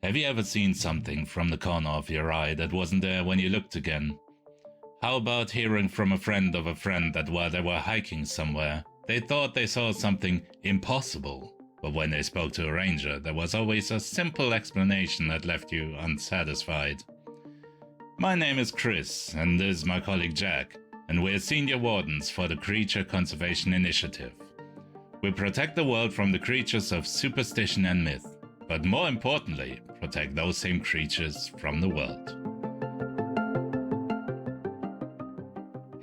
Have you ever seen something from the corner of your eye that wasn't there when you looked again? How about hearing from a friend of a friend that while they were hiking somewhere, they thought they saw something impossible, but when they spoke to a ranger, there was always a simple explanation that left you unsatisfied? My name is Chris, and this is my colleague Jack, and we're senior wardens for the Creature Conservation Initiative. We protect the world from the creatures of superstition and myth, but more importantly, protect those same creatures from the world.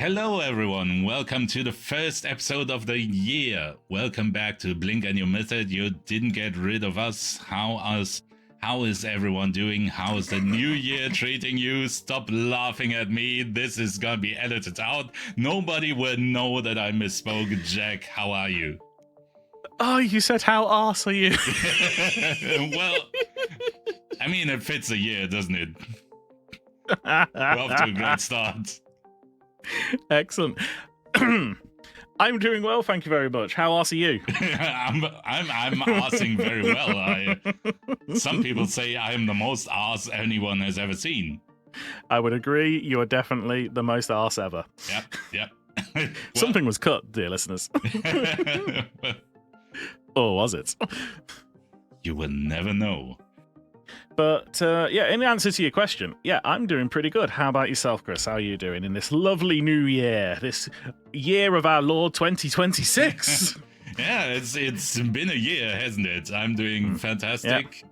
Hello everyone, welcome to the first episode of the year. Welcome back to blinkandyoullmythit. You didn't get rid of us. How is everyone doing? How is the new year treating you? Stop laughing at me. This is gonna be edited out. Nobody will know that I misspoke. Jack, how are you? Oh, you said how arse are you? Well, I mean, it fits a year, doesn't it? We're off to a great start. Excellent. I'm doing well, thank you very much. How arse are you? I'm arsing very well. Some people say I am the most arse anyone has ever seen. I would agree. You are definitely the most arse ever. Yep. Something was cut, dear listeners. Or was it? You will never know. But in answer to your question, I'm doing pretty good. How about yourself, Chris? How are you doing in this lovely new year? This year of our Lord 2026? Yeah, it's been a year, hasn't it? I'm doing fantastic.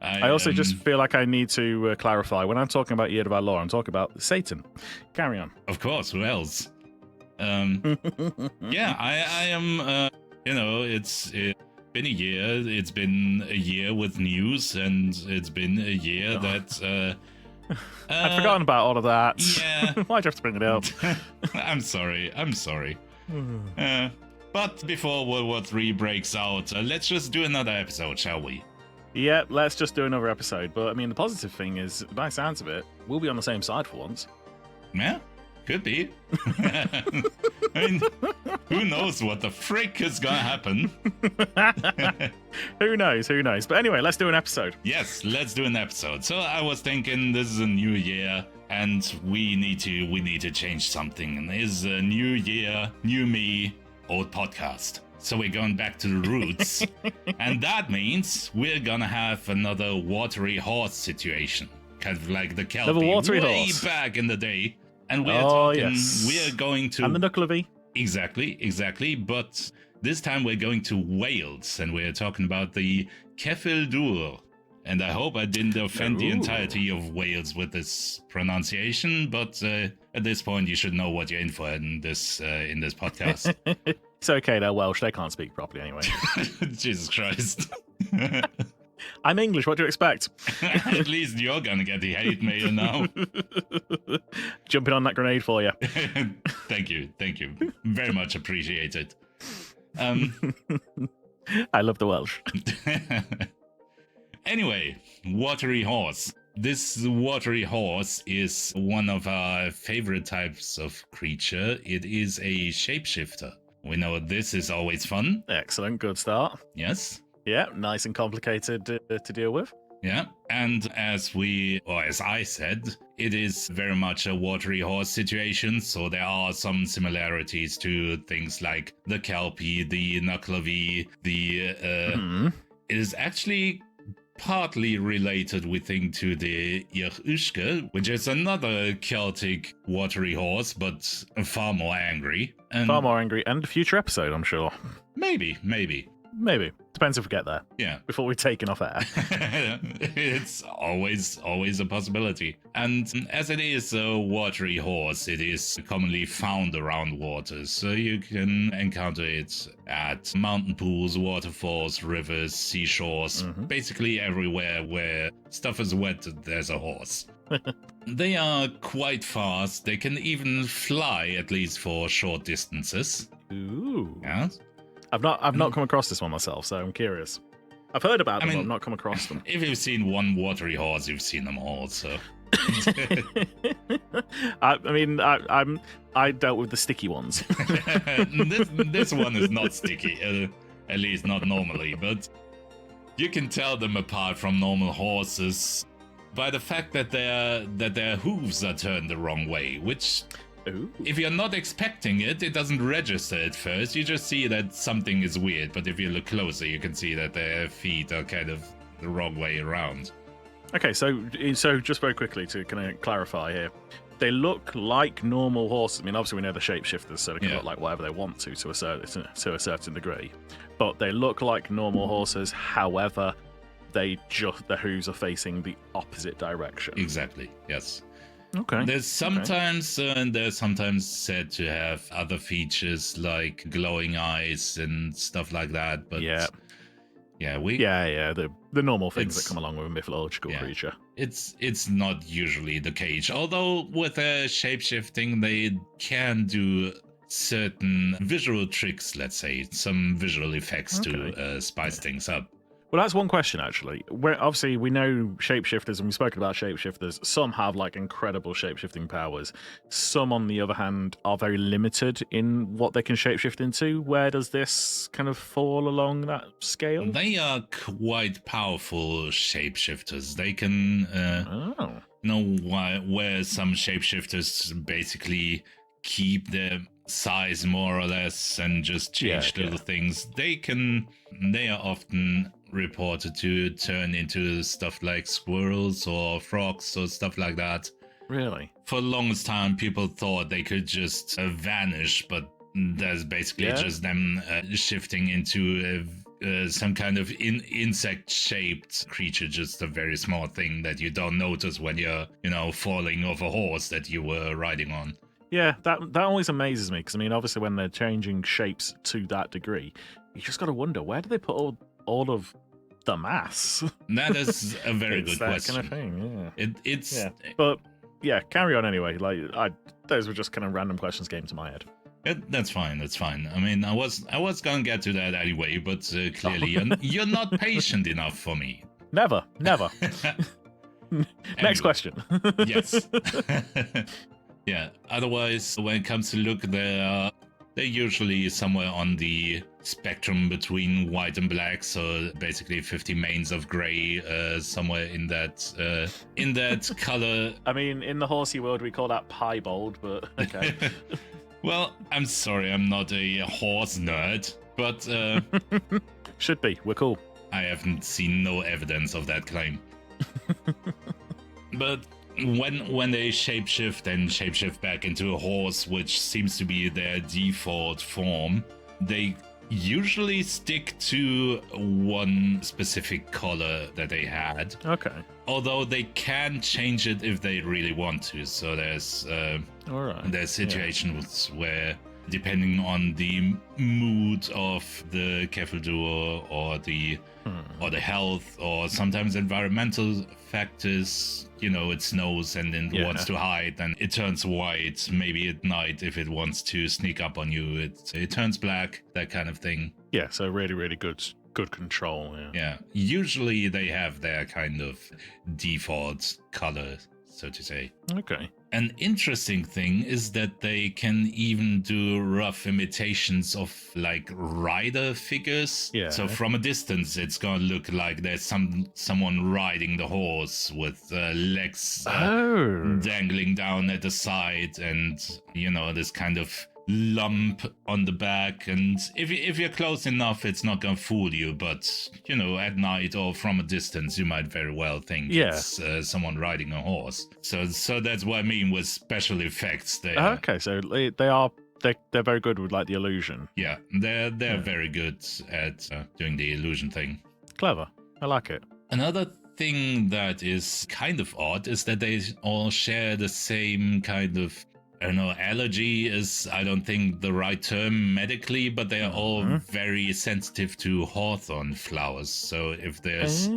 Yeah. I also just feel like I need to clarify. When I'm talking about year of our Lord, I'm talking about Satan. Carry on. Of course, who else? I am, it's been a year. It's been a year with news, and it's been a year that... I'd forgotten about all of that. Yeah. Why'd you have to bring it up? I'm sorry. But before World War III breaks out, let's just do another episode, shall we? Yeah, let's just do another episode. But, I mean, the positive thing is, by the sounds of it, we'll be on the same side for once. Yeah, could be. I mean, who knows what the frick is gonna happen? Who knows? But anyway, let's do an episode. Yes, let's do an episode. So I was thinking, this is a new year, and we need to change something. And this is a new year, new me, old podcast. So we're going back to the roots. And that means we're gonna have another watery horse situation. Kind of like the Kelpie watery way horse. Back in the day. And we're going to... And the Knucklevi. Exactly. But this time we're going to Wales, and we're talking about the Ceffyl Dŵr. And I hope I didn't offend the entirety of Wales with this pronunciation, but at this point you should know what you're in for in this podcast. It's okay, they're Welsh. They can't speak properly anyway. Jesus Christ. I'm English, what do you expect? At least you're gonna get the hate mail now. Jumping on that grenade for you. Thank you. Very much appreciated. I love the Welsh. Anyway, watery horse. This watery horse is one of our favorite types of creature. It is a shapeshifter. We know this is always fun. Excellent, good start. Yes. Yeah, nice and complicated to deal with. Yeah, and as I said, it is very much a watery horse situation, so there are some similarities to things like the Kelpie, the Knucklevi, It is actually partly related, we think, to the Irhushke, which is another Celtic watery horse, but far more angry. And a future episode, I'm sure. Maybe. Depends if we get there. Yeah. Before we're taken off air. It's always a possibility. And as it is a watery horse, it is commonly found around waters. So you can encounter it at mountain pools, waterfalls, rivers, seashores, basically everywhere where stuff is wet, there's a horse. They are quite fast. They can even fly, at least for short distances. Ooh. Yeah. I've not come across this one myself, so I'm curious. I've heard about them, but I've not come across them. If you've seen one watery horse, you've seen them all, so... I dealt with the sticky ones. This one is not sticky, at least not normally, but You can tell them apart from normal horses by the fact that their hooves are turned the wrong way, which, Ooh. if you're not expecting it, it doesn't register at first. You just see that something is weird, but if you look closer, you can see that their feet are kind of the wrong way around. Okay, so just very quickly to kind of clarify here, they look like normal horses. I mean, obviously we know the shapeshifters, so they can look like whatever they want to a certain degree. But they look like normal horses. However, their hooves are facing the opposite direction. Exactly. Yes. Okay. They're sometimes said to have other features like glowing eyes and stuff like that. But the normal things that come along with a mythological creature. It's not usually the case. Although with shapeshifting, they can do certain visual tricks, let's say, some visual effects to spice things up. Well, that's one question, actually. Obviously, we know shapeshifters, and we've spoken about shapeshifters. Some have, like, incredible shapeshifting powers. Some, on the other hand, are very limited in what they can shapeshift into. Where does this kind of fall along that scale? They are quite powerful shapeshifters. They can, where some shapeshifters basically keep their size more or less and just change little things. They are often reported to turn into stuff like squirrels or frogs or stuff like that. Really? For the longest time, people thought they could just vanish, but that's basically just them shifting into some kind of insect-shaped creature, just a very small thing that you don't notice when you're, falling off a horse that you were riding on. Yeah, that always amazes me, because, I mean, obviously when they're changing shapes to that degree, you just got to wonder, where do they put all of the mass? That is a very good that question. Kind of thing, It's but yeah, carry on anyway. Like, those were just kind of random questions came to my head. That's fine. That's fine. I mean, I was gonna get to that anyway, but clearly you're not patient enough for me. Never. Next question. Yes. Yeah. Otherwise, when it comes to look, they're usually somewhere on the spectrum between white and black. So basically 50 mains of gray, somewhere in that color. I mean, in the horsey world, we call that piebald, but okay. Well, I'm sorry, I'm not a horse nerd, but should be. We're cool. I haven't seen no evidence of that claim. But when they shapeshift back into a horse, which seems to be their default form, they usually stick to one specific color that they had. Okay. Although they can change it if they really want to. So there's situations where, depending on the mood of the Ceffyl Dŵr or the health, or sometimes environmental factors, it snows and it wants to hide, and it turns white. Maybe at night, if it wants to sneak up on you, it turns black, that kind of thing. Yeah, so really, really good control. Yeah. Usually they have their kind of default color, so to say. Okay. An interesting thing is that they can even do rough imitations of, like, rider figures. Yeah. So from a distance, it's gonna look like there's someone riding the horse with legs dangling down at the side, and this kind of lump on the back. And if you're close enough, it's not gonna fool you, but at night or from a distance, you might very well think it's someone riding a horse. So that's what I mean with special effects there. Okay, so they're very good with, like, the illusion. Yeah, they're very good at doing the illusion thing. Clever. I like it. Another thing that is kind of odd is that they all share the same kind of, I don't know, allergy is, I don't think, the right term medically, but they are all very sensitive to hawthorn flowers. So if there's,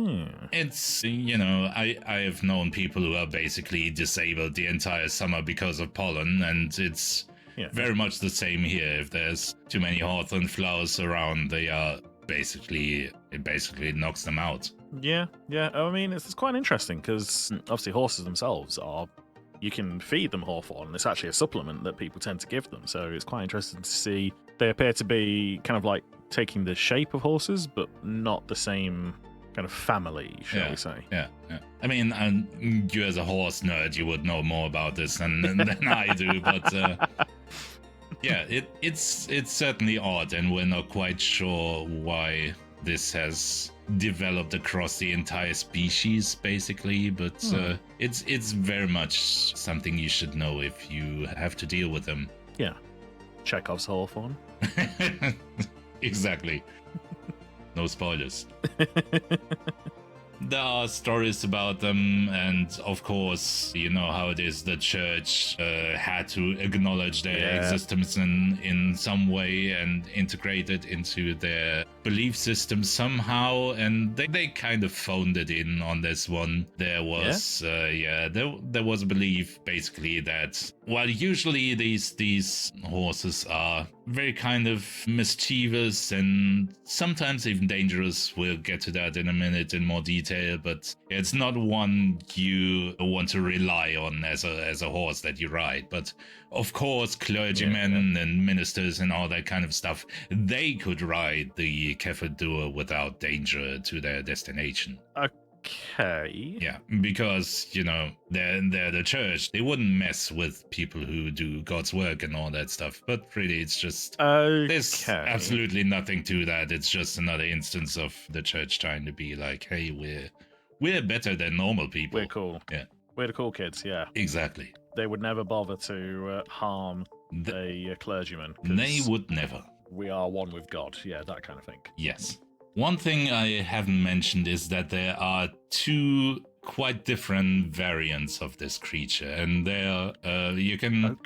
it's, I have known people who are basically disabled the entire summer because of pollen, and it's very much the same here. If there's too many hawthorn flowers around, it basically knocks them out. Yeah. I mean, it's quite interesting, because obviously horses themselves you can feed them hawthorn, and it's actually a supplement that people tend to give them. So it's quite interesting to see. They appear to be kind of like taking the shape of horses, but not the same kind of family, shall we say? Yeah. I mean, you as a horse nerd, you would know more about this than I do, but yeah, it's certainly odd, and we're not quite sure why this has developed across the entire species, basically. But it's very much something you should know if you have to deal with them. Yeah, Chekhov's hawthorn. Exactly. No spoilers. There are stories about them, and of course, you know how it is. The church had to acknowledge their existence in some way and integrate it into their belief system somehow, and they kind of phoned it in on this one. There was there was a belief basically that while usually these horses are very kind of mischievous and sometimes even dangerous. We'll get to that in a minute in more detail, but it's not one you want to rely on as a horse that you ride. But of course, clergymen and ministers and all that kind of stuff, they could ride the Ceffyl Dŵr without danger to their destination. Okay. Yeah, because, you know, they're the church. They wouldn't mess with people who do God's work and all that stuff. But really, it's just... There's absolutely nothing to that. It's just another instance of the church trying to be like, hey, we're better than normal people. We're cool. Yeah. We're the cool kids, yeah. Exactly. They would never bother to harm a clergyman. They would never. We are one with God. Yeah, that kind of thing. Yes. One thing I haven't mentioned is that there are two quite different variants of this creature, and you can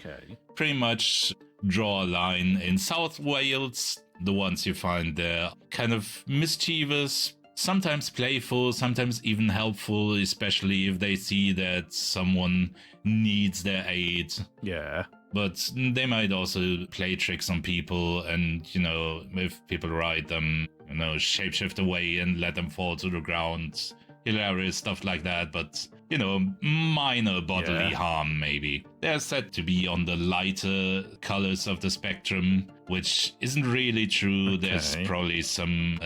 pretty much draw a line. In South Wales, the ones you find there kind of mischievous, sometimes playful, sometimes even helpful, especially if they see that someone needs their aid. Yeah. But they might also play tricks on people, and, you know, if people ride them, you know, shapeshift away and let them fall to the ground. Hilarious stuff like that, but, you know, minor bodily harm, maybe. They're said to be on the lighter colors of the spectrum, which isn't really true. There's probably some,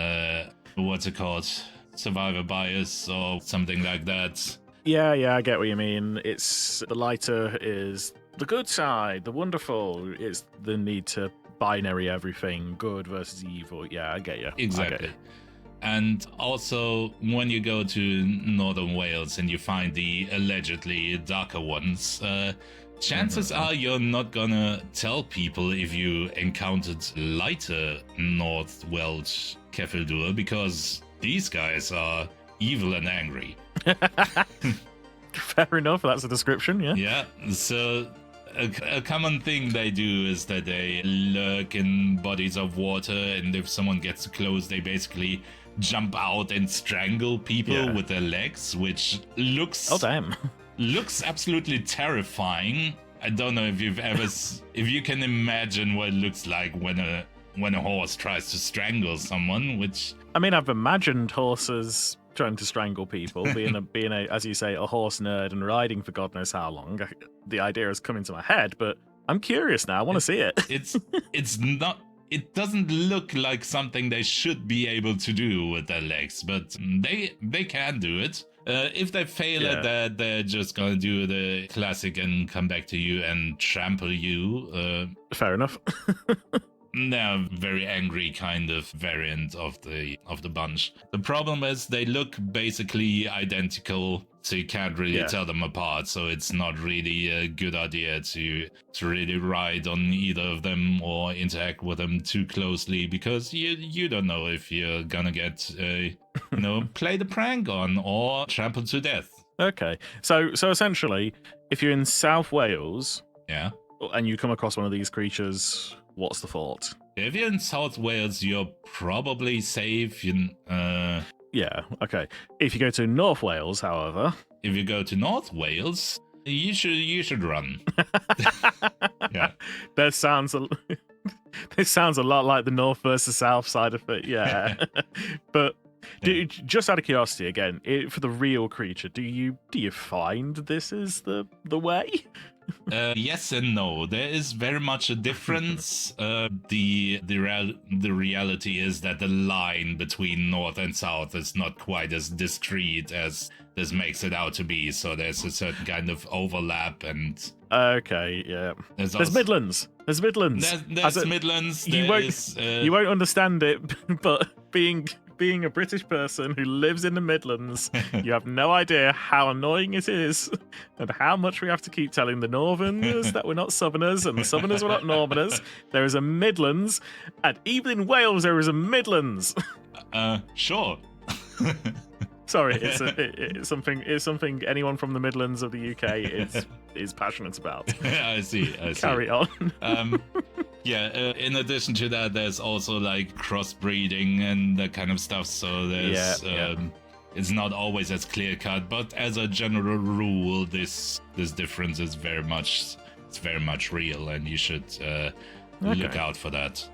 what's it called? Survivor bias or something like that. Yeah, I get what you mean. It's the lighter is the good side, the wonderful. It's the need to binary everything, good versus evil. Yeah, I get you. Exactly. And also, when you go to northern Wales and you find the allegedly darker ones, chances are you're not gonna tell people if you encountered lighter North Welsh Ceffyl Dŵr, because these guys are evil and angry. Fair enough, that's a description, yeah. Yeah, so a common thing they do is that they lurk in bodies of water, and if someone gets too close, they basically jump out and strangle people with their legs, which looks looks absolutely terrifying. I don't know if you've ever if you can imagine what it looks like when a horse tries to strangle someone, which... I mean, I've imagined horses trying to strangle people, being a as you say, a horse nerd and riding for God knows how long. The idea has come into my head, but I'm curious now. I want to see it. It's not... It doesn't look like something they should be able to do with their legs, but they can do it. If they fail at that, they're just gonna do the classic and come back to you and trample you. Fair enough. They're a very angry kind of variant of the bunch. The problem is they look basically identical, so you can't really tell them apart. So it's not really a good idea to really ride on either of them or interact with them too closely, because you don't know if you're gonna get played a prank on or trampled to death. Okay, so essentially, if you're in South Wales, and you come across one of these creatures, what's the thought? If you're in South Wales, you're probably safe. Yeah, okay. If you go to North Wales, however... If you go to North Wales, you should run. Yeah. This sounds a lot like the North versus South side of it, yeah. But just out of curiosity, again, for the real creature, do you find this is the way? Yes and no. There is very much a difference. The reality is that the line between north and south is not quite as discrete as this makes it out to be. So there's a certain kind of overlap, and Okay, yeah. There's also, Midlands. There's Midlands. There's Midlands. You won't understand it, but being a British person who lives in the Midlands, you have no idea how annoying it is and how much we have to keep telling the Northerners that we're not Southerners and the Southerners were not Northerners. There is a Midlands, and even in Wales there is a Midlands. Sure. Sorry, it's something anyone from the Midlands of the UK is passionate about. I see. Carry on. In addition to that, there's also like crossbreeding and that kind of stuff. So there's it's not always as clear cut, but as a general rule, this difference is very much real, and you should look out for that.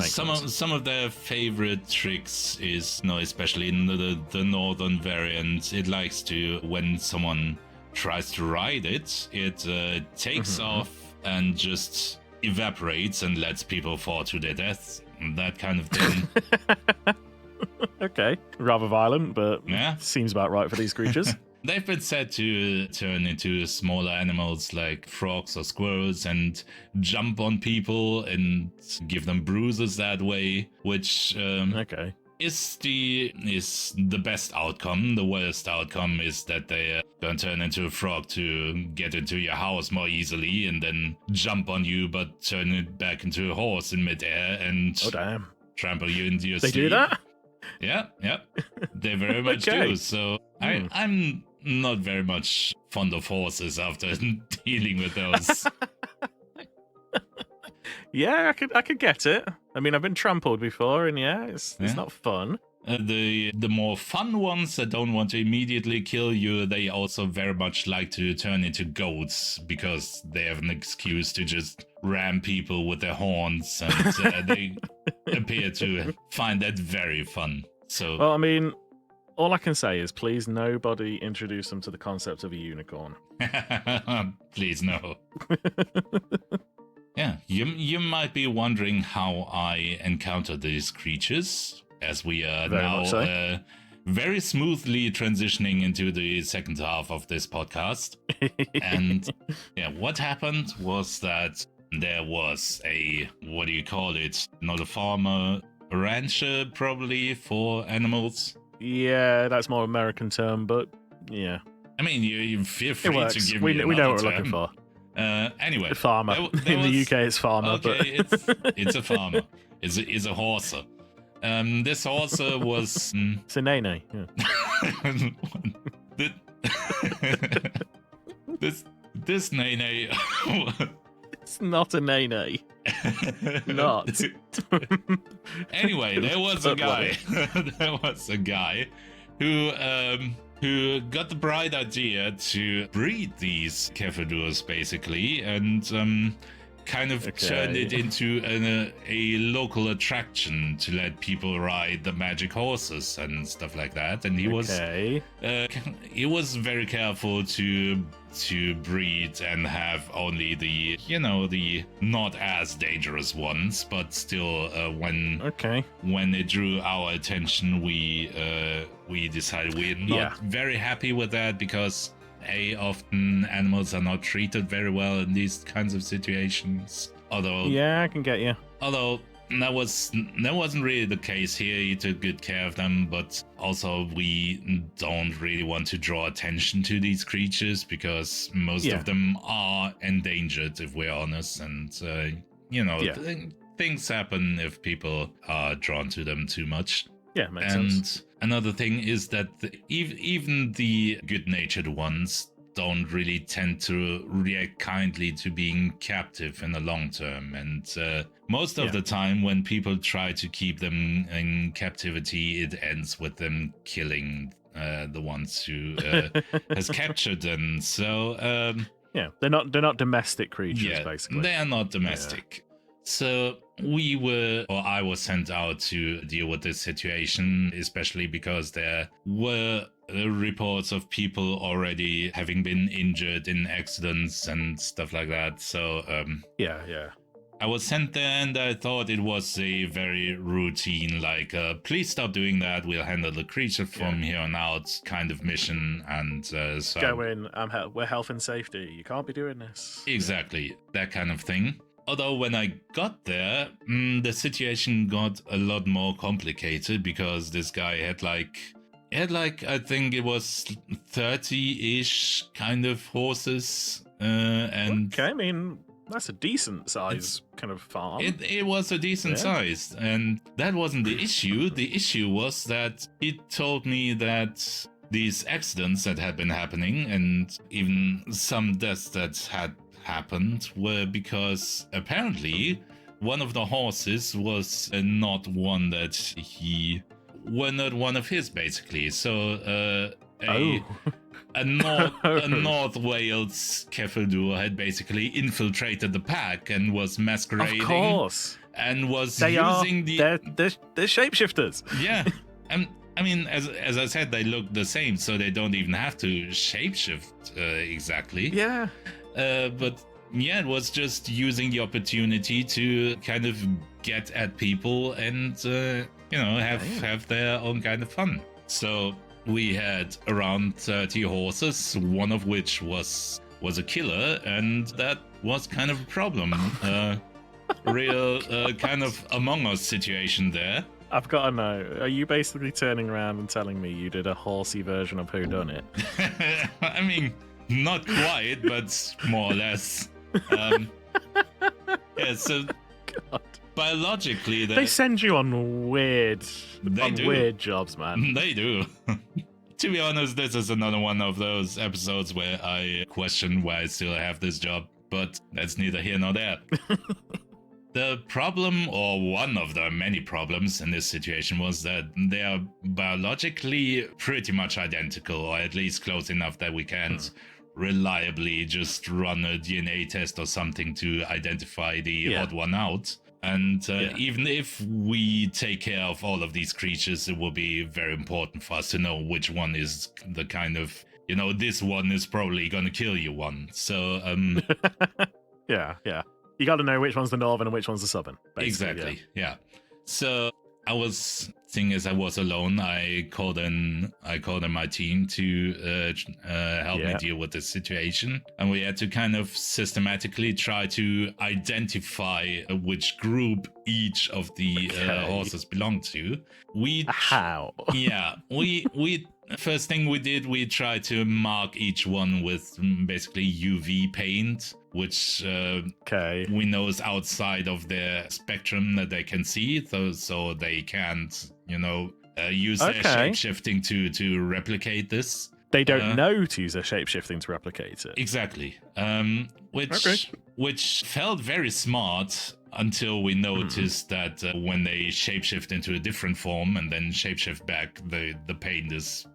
Some of their favorite tricks is, especially in the northern variant, it likes to, when someone tries to ride it, it takes off and just evaporates and lets people fall to their deaths. That kind of thing. Okay, rather violent, but yeah, seems about right for these creatures. They've been said to turn into smaller animals like frogs or squirrels and jump on people and give them bruises that way, which is the best outcome. The worst outcome is that they don't turn into a frog to get into your house more easily and then jump on you, but turn it back into a horse in midair and trample you into your sleep. They do that? Yeah, they very much do. So I'm not very much fond of horses after dealing with those. Yeah, I could get it. I mean, I've been trampled before, and it's not fun. The more fun ones that don't want to immediately kill you, they also very much like to turn into goats because they have an excuse to just ram people with their horns, and they appear to find that very fun. So, well, I mean, all I can say is please nobody introduce them to the concept of a unicorn. Please no. Yeah, you might be wondering how I encountered these creatures, as we are now very smoothly transitioning into the second half of this podcast. And what happened was that there was what do you call it? Not a farmer, a rancher probably for animals. Yeah, that's more American term, but yeah. I mean, you feel free to give me we know what we're term. looking for. Anyway, farmer. In the UK, it's farmer. Okay, it's a farmer. It's a horse. This horse was. It's a nene. Yeah. this nene. It's not a nene. Not. Anyway, there was a guy. There was a guy who got the bright idea to breed these Ceffyl Dŵrs, basically, and kind of turned it into a local attraction to let people ride the magic horses and stuff like that. And he was very careful to breed and have only the not as dangerous ones, but still when it drew our attention, we decided we're not very happy with that, because often animals are not treated very well in these kinds of situations. Although I can get you. Although that wasn't really the case here. He took good care of them, but also we don't really want to draw attention to these creatures because most of them are endangered, if we're honest, and things happen if people are drawn to them too much. Yeah, makes sense. Another thing is that even the good-natured ones don't really tend to react kindly to being captive in the long term. And most of the time when people try to keep them in captivity, it ends with them killing the ones who has captured them. So they're not domestic creatures, basically. They are not domestic. So I was sent out to deal with this situation, especially because there were reports of people already having been injured in accidents and stuff like that. So Yeah. I was sent there, and I thought it was a very routine, like, please stop doing that, we'll handle the creature from here on out kind of mission. And so go in, we're health and safety. You can't be doing this. Exactly, that kind of thing. Although when I got there, the situation got a lot more complicated because this guy had like I think it was 30-ish kind of horses, and okay, I mean, that's a decent size kind of farm. It was a decent size, and that wasn't the issue. The issue was that he told me that these accidents that had been happening, and even some deaths that had happened, were because apparently one of the horses was not one that were not one of his, basically. So a North Wales Ceffyl Dŵr had basically infiltrated the pack and was masquerading. Of course. And was they're shapeshifters. Yeah. I mean, as I said, they look the same, so they don't even have to shapeshift exactly. Yeah. But yeah, it was just using the opportunity to kind of get at people and have their own kind of fun. So we had around 30 horses, one of which was a killer, and that was kind of a problem. Real kind of Among Us situation there. I've got to know, are you basically turning around and telling me you did a horsey version of Whodunit? I mean, not quite, but more or less. Yeah, so God. Biologically, they send you on weird jobs, man. They do. To be honest, this is another one of those episodes where I question why I still have this job, but that's neither here nor there. The problem, or one of the many problems in this situation, was that they are biologically pretty much identical, or at least close enough that we can't reliably just run a DNA test or something to identify the odd one out. And even if we take care of all of these creatures, it will be very important for us to know which one is the kind of, this one is probably going to kill you one. So, yeah. You got to know which one's the northern and which one's the southern. Exactly, yeah. So I was, seeing as I was alone, I called in my team to help me deal with this situation, and we had to kind of systematically try to identify which group each of the horses belonged to. How? Yeah, we first thing we did, we tried to mark each one with basically UV paint, which we know is outside of their spectrum that they can see, so they can't, use their shape-shifting to replicate this. They don't know to use their shape-shifting to replicate it. Exactly. Which felt very smart until we noticed that when they shapeshift into a different form and then shapeshift back, the paint is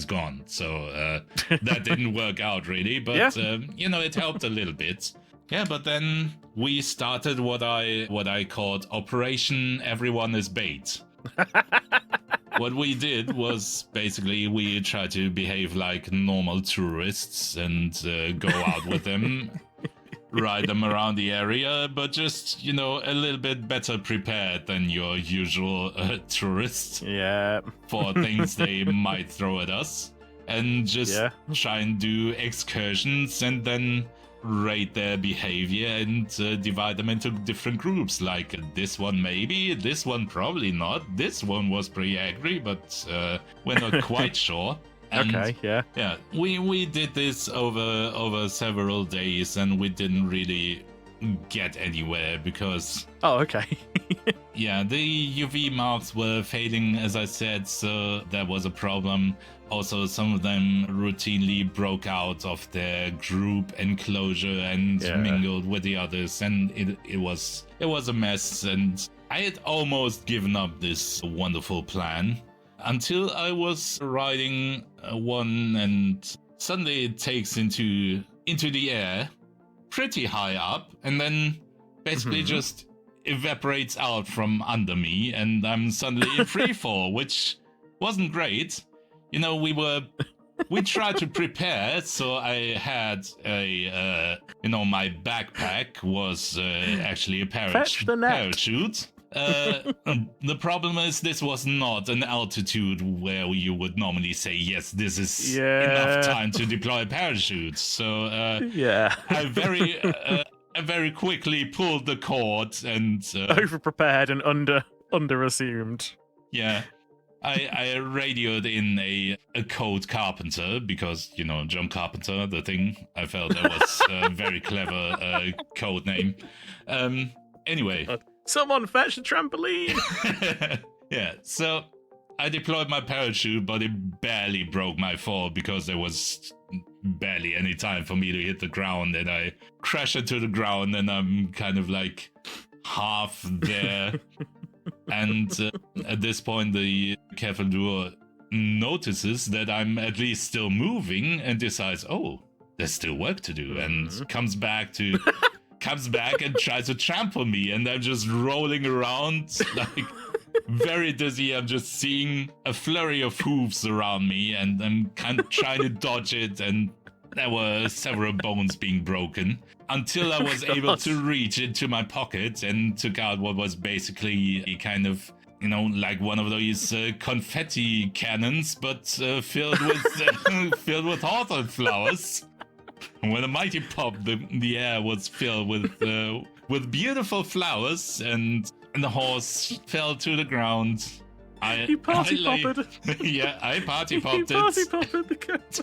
gone. So that didn't work out really, but it helped a little bit. Yeah, but then we started what I called Operation Everyone is Bait. What we did was basically we tried to behave like normal tourists and go out with them, ride them around the area, but just, a little bit better prepared than your usual tourists for things they might throw at us, and just try and do excursions and then rate their behavior and divide them into different groups. Like, this one maybe, this one probably not, this one was pretty angry, but we're not quite sure. And yeah, we did this over several days, and we didn't really get anywhere because yeah, the UV marks were fading, as I said, so that was a problem. Also, some of them routinely broke out of their group enclosure and mingled with the others, and it was a mess, and I had almost given up this wonderful plan until I was riding one, and suddenly it takes into the air pretty high up, and then basically just evaporates out from under me, and I'm suddenly in free fall, which wasn't great. You know, we tried to prepare, so I had my backpack was actually a Fetch the net. parachute. The problem is this was not an altitude where you would normally say, yes, this is enough time to deploy a parachute. So I very quickly pulled the cord and over-prepared and under-assumed. Yeah. I radioed in a code carpenter because, you know, John Carpenter, the thing. I felt that was a very clever code name. Anyway. Someone fetch the trampoline! Yeah, so I deployed my parachute, but it barely broke my fall because there was barely any time for me to hit the ground, and I crashed into the ground, and I'm kind of like half there. And at this point, the Ceffyl Dŵr notices that I'm at least still moving and decides, oh, there's still work to do, and comes back and tries to trample me, and I'm just rolling around like very dizzy. I'm just seeing a flurry of hooves around me, and I'm kind of trying to dodge it, and there were several bones being broken until I was able to reach into my pocket and took out what was basically a kind of, you know, like one of those confetti cannons, but filled with hawthorn flowers. When a mighty pop, the air was filled with beautiful flowers, and the horse fell to the ground. You party popped. Yeah, I party popped it. You party popped the cat.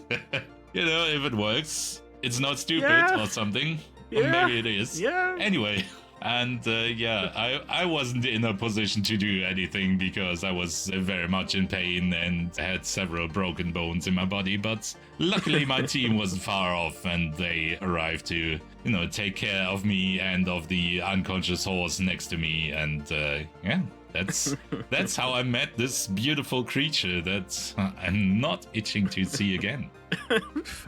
You know, if it works, it's not stupid or something. Yeah. Or maybe it is. Yeah. Anyway, and I wasn't in a position to do anything because I was very much in pain and had several broken bones in my body. But luckily, my team wasn't far off, and they arrived to, you know, take care of me and of the unconscious horse next to me. And that's how I met this beautiful creature that I'm not itching to see again.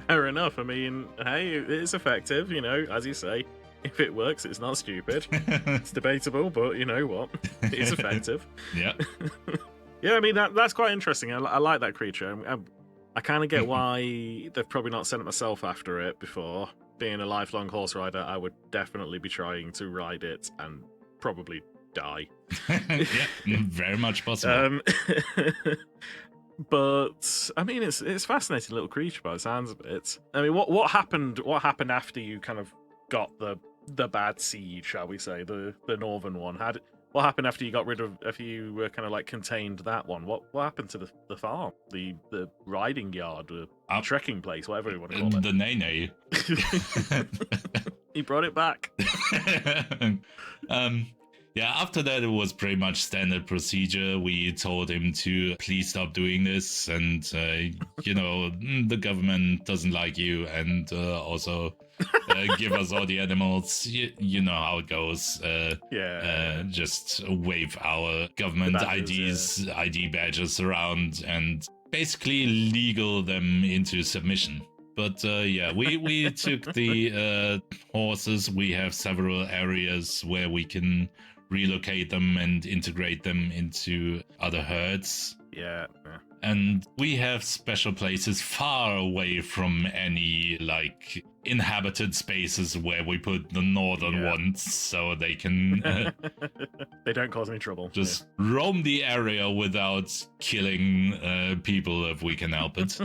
Fair enough. I mean, hey, it's effective, you know, as you say. If it works, it's not stupid. It's debatable, but you know what? It's effective. Yeah. Yeah, I mean, that's quite interesting. I like that creature. I kind of get why they've probably not sent myself after it before. Being a lifelong horse rider, I would definitely be trying to ride it and probably die. Yeah, very much possible. But I mean, it's a fascinating little creature by the sounds of it. I mean, what happened? What happened after you kind of got the bad seed, shall we say, the northern one? What happened after you got rid of? If you were kind of like contained that one, what happened to the farm, the riding yard, the trekking place, whatever you want to call it? The nene. He brought it back. Yeah, after that, it was pretty much standard procedure. We told him to please stop doing this, and, you know, the government doesn't like you, and also give us all the animals. You know how it goes. Just wave our government badges, ID badges around, and basically legal them into submission. But we took the horses. We have several areas where we can relocate them and integrate them into other herds. Yeah. And we have special places far away from any, like, inhabited spaces where we put the northern ones so they can... they don't cause any trouble. Just roam the area without killing people if we can help it.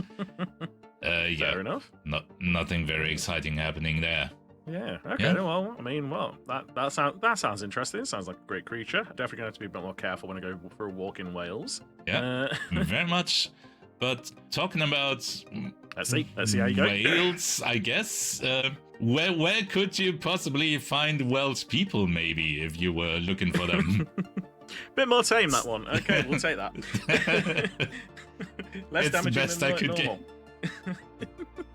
Fair enough. Nothing very exciting happening there. Yeah. Okay. Yeah. Well, I mean, that sounds interesting. It sounds like a great creature. Definitely going to have to be a bit more careful when I go for a walk in Wales. Yeah. Very much. But talking about let's see how you go. Wales, I guess. Where could you possibly find Welsh people? Maybe if you were looking for them. Bit more tame, that one. Okay, we'll take that. Less damaging than normal.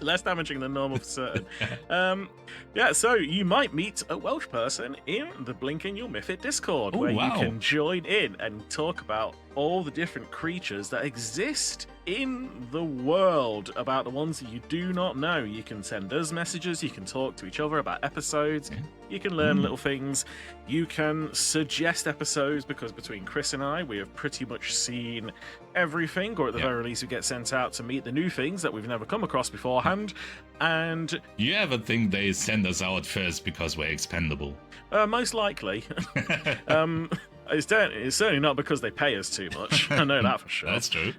Less damaging than normal for certain. So you might meet a Welsh person in the blinkandyoullmythit Discord, where you can join in and talk about all the different creatures that exist in the world about the ones that you do not know. You can send us messages, you can talk to each other about episodes, you can learn little things, you can suggest episodes, because between Chris and I, we have pretty much seen everything, or at the very least we get sent out to meet the new things that we've never come across beforehand. And you ever think they send us out first because we're expendable? Most likely. It's certainly not because they pay us too much. I know that for sure. That's true.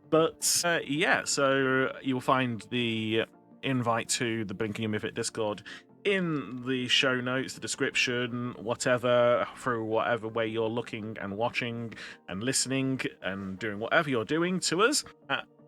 But yeah, so you'll find the invite to the Blinking Your Mythit Discord in the show notes, the description, whatever, through whatever way you're looking and watching and listening and doing whatever you're doing to us.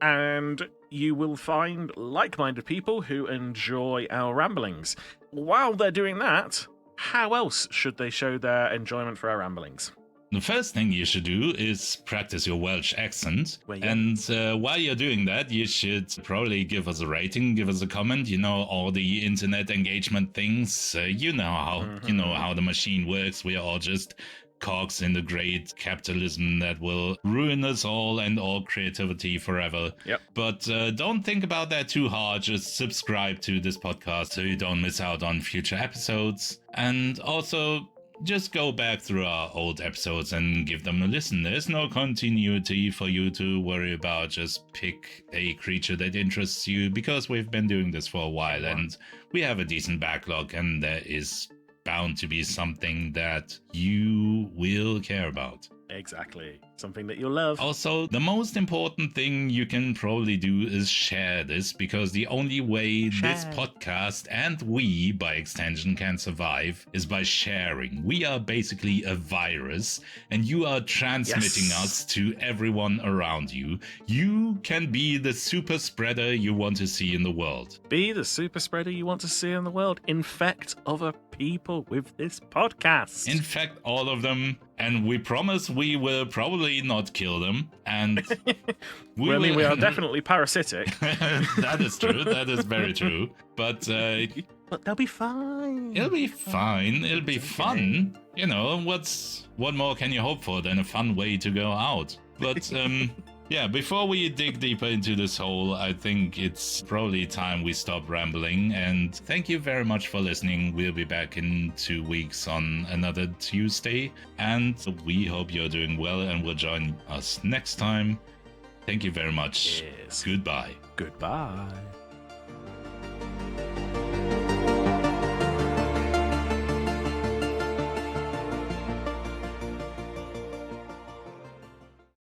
And you will find like-minded people who enjoy our ramblings. While they're doing that, how else should they show their enjoyment for our ramblings? The first thing you should do is practice your Welsh accent. And while you're doing that, you should probably give us a rating, give us a comment. You know, all the internet engagement things. You know how the machine works. We are all just cogs in the great capitalism that will ruin us all and all creativity forever. Yep. But don't think about that too hard. Just subscribe to this podcast so you don't miss out on future episodes. And also, just go back through our old episodes and give them a listen. There's no continuity for you to worry about. Just pick a creature that interests you, because we've been doing this for a while and we have a decent backlog, and there is bound to be something that you will care about. Exactly. Something that you'll love. Also, the most important thing you can probably do is share this, because the only way this podcast and we, by extension, can survive is by sharing. We are basically a virus, and you are transmitting us to everyone around you. You can be the super spreader you want to see in the world. Be the super spreader you want to see in the world. Infect other people with this podcast. Infect all of them. And we promise we will probably not kill them. And we are definitely parasitic. That is true. That is very true. But they'll be fine. It'll be fine. It'll be fun. You know, what more can you hope for than a fun way to go out? But yeah, before we dig deeper into this hole, I think it's probably time we stop rambling. And thank you very much for listening. We'll be back in 2 weeks on another Tuesday. And we hope you're doing well and will join us next time. Thank you very much. Yes. Goodbye. Goodbye.